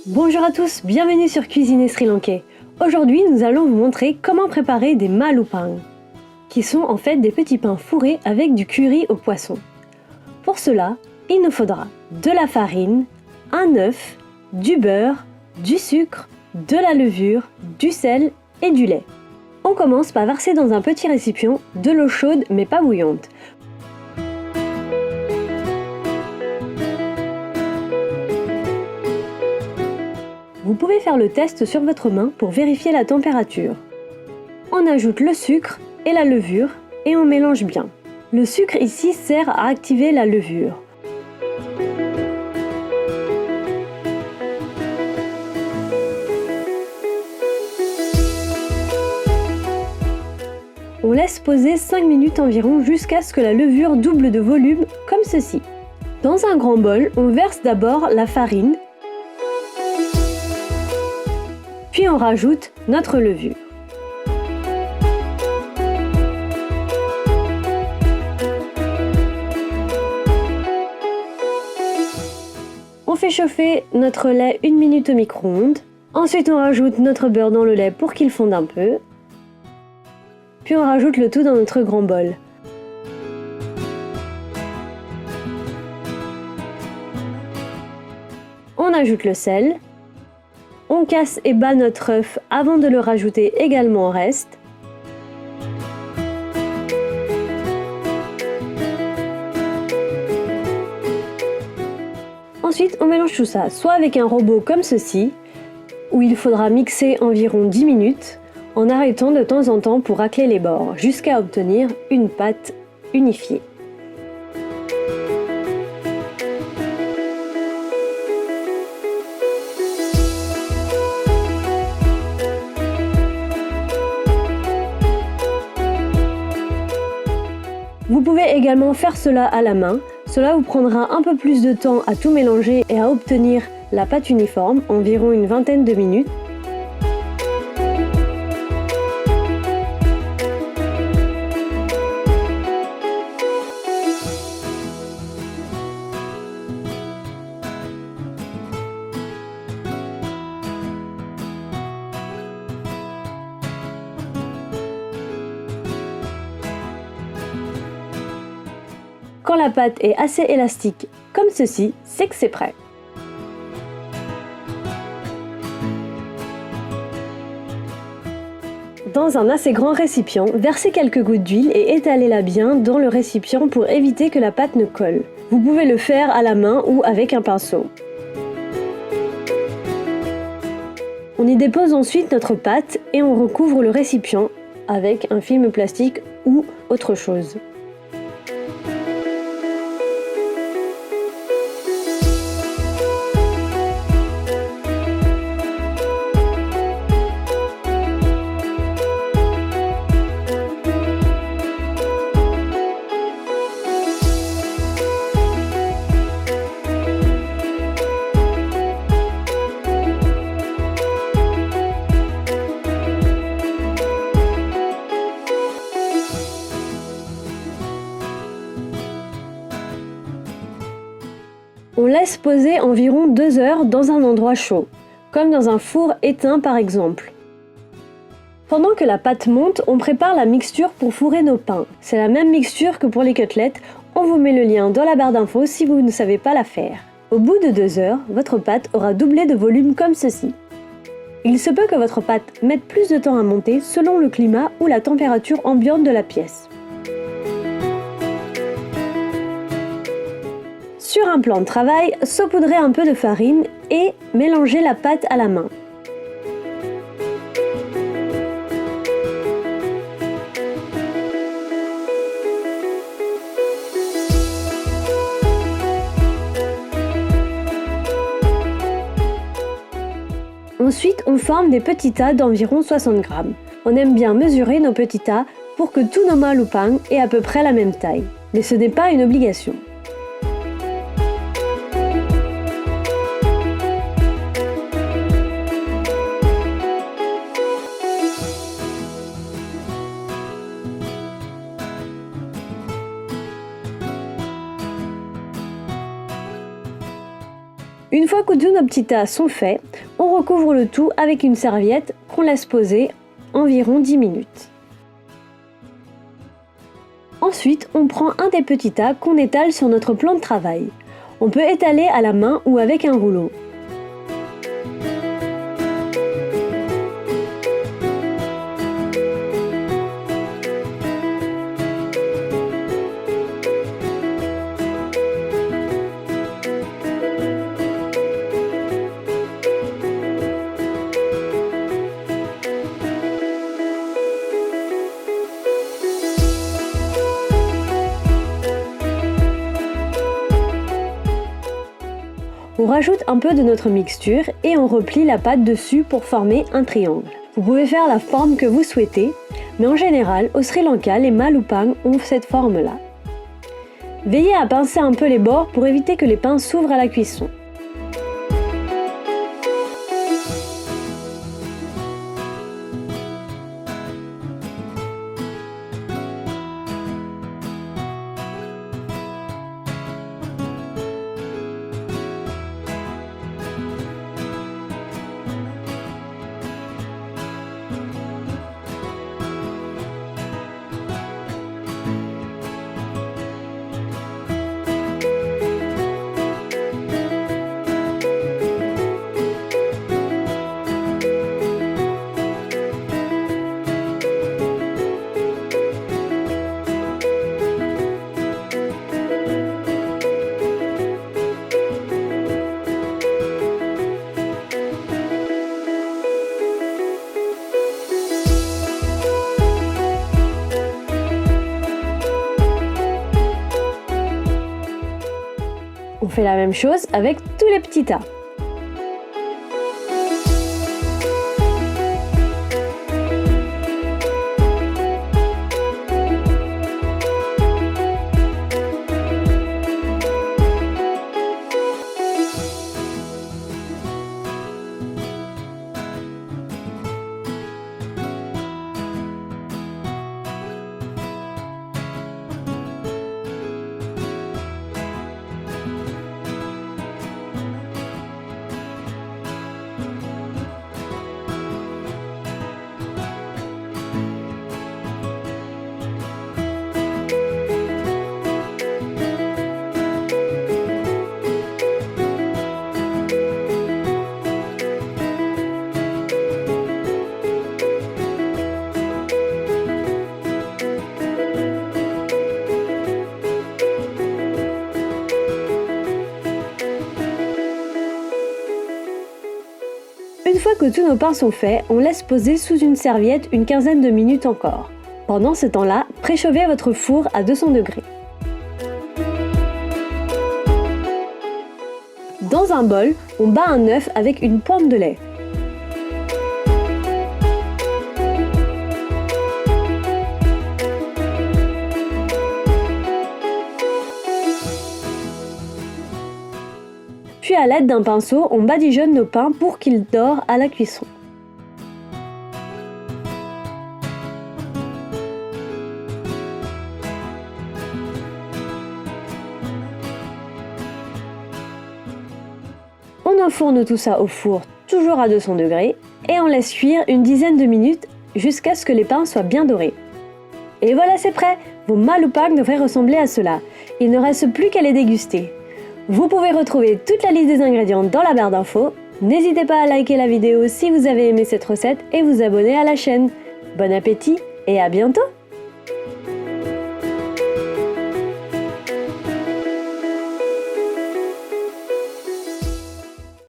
Bonjour à tous, bienvenue sur Cuisiner Sri Lankais. Aujourd'hui, nous allons vous montrer comment préparer des malupang, qui sont en fait des petits pains fourrés avec du curry au poisson. Pour cela, il nous faudra de la farine, un œuf, du beurre, du sucre, de la levure, du sel et du lait. On commence par verser dans un petit récipient de l'eau chaude mais pas bouillante. Vous pouvez faire le test sur votre main pour vérifier la température. On ajoute le sucre et la levure et on mélange bien. Le sucre ici sert à activer la levure. On laisse poser 5 minutes environ jusqu'à ce que la levure double de volume comme ceci. Dans un grand bol, on verse d'abord la farine, puis on rajoute notre levure. On fait chauffer notre lait 1 minute au micro-ondes. Ensuite, on rajoute notre beurre dans le lait pour qu'il fonde un peu. Puis on rajoute le tout dans notre grand bol. On ajoute le sel. On casse et bat notre œuf avant de le rajouter également au reste. Ensuite, on mélange tout ça, soit avec un robot comme ceci, où il faudra mixer environ 10 minutes, en arrêtant de temps en temps pour racler les bords, jusqu'à obtenir une pâte unifiée. Vous pouvez également faire cela à la main. Cela vous prendra un peu plus de temps à tout mélanger et à obtenir la pâte uniforme, environ une vingtaine de minutes. Quand la pâte est assez élastique comme ceci, c'est que c'est prêt. Dans un assez grand récipient, versez quelques gouttes d'huile et étalez-la bien dans le récipient pour éviter que la pâte ne colle. Vous pouvez le faire à la main ou avec un pinceau. On y dépose ensuite notre pâte et on recouvre le récipient avec un film plastique ou autre chose. On laisse poser environ 2 heures dans un endroit chaud, comme dans un four éteint par exemple. Pendant que la pâte monte, on prépare la mixture pour fourrer nos pains. C'est la même mixture que pour les côtelettes, on vous met le lien dans la barre d'infos si vous ne savez pas la faire. Au bout de 2 heures, votre pâte aura doublé de volume comme ceci. Il se peut que votre pâte mette plus de temps à monter selon le climat ou la température ambiante de la pièce. Sur un plan de travail, saupoudrez un peu de farine et mélangez la pâte à la main. Ensuite, on forme des petits tas d'environ 60 grammes. On aime bien mesurer nos petits tas pour que tous nos malupang aient à peu près la même taille. Mais ce n'est pas une obligation. Une fois que tous nos petits tas sont faits, on recouvre le tout avec une serviette qu'on laisse poser environ 10 minutes. Ensuite, on prend un des petits tas qu'on étale sur notre plan de travail. On peut étaler à la main ou avec un rouleau. On rajoute un peu de notre mixture et on replie la pâte dessus pour former un triangle. Vous pouvez faire la forme que vous souhaitez, mais en général, au Sri Lanka, les malupang ont cette forme-là. Veillez à pincer un peu les bords pour éviter que les pains s'ouvrent à la cuisson. On fait la même chose avec tous les petits tas. Une fois que tous nos pains sont faits, on laisse poser sous une serviette une quinzaine de minutes encore. Pendant ce temps-là, préchauffez votre four à 200 degrés. Dans un bol, on bat un œuf avec une pointe de lait. Puis à l'aide d'un pinceau, on badigeonne nos pains pour qu'ils dorent à la cuisson. On enfourne tout ça au four, toujours à 200 degrés, et on laisse cuire une dizaine de minutes jusqu'à ce que les pains soient bien dorés. Et voilà, c'est prêt! Vos malupang devraient ressembler à cela. Il ne reste plus qu'à les déguster. Vous pouvez retrouver toute la liste des ingrédients dans la barre d'infos. N'hésitez pas à liker la vidéo si vous avez aimé cette recette et vous abonner à la chaîne. Bon appétit et à bientôt!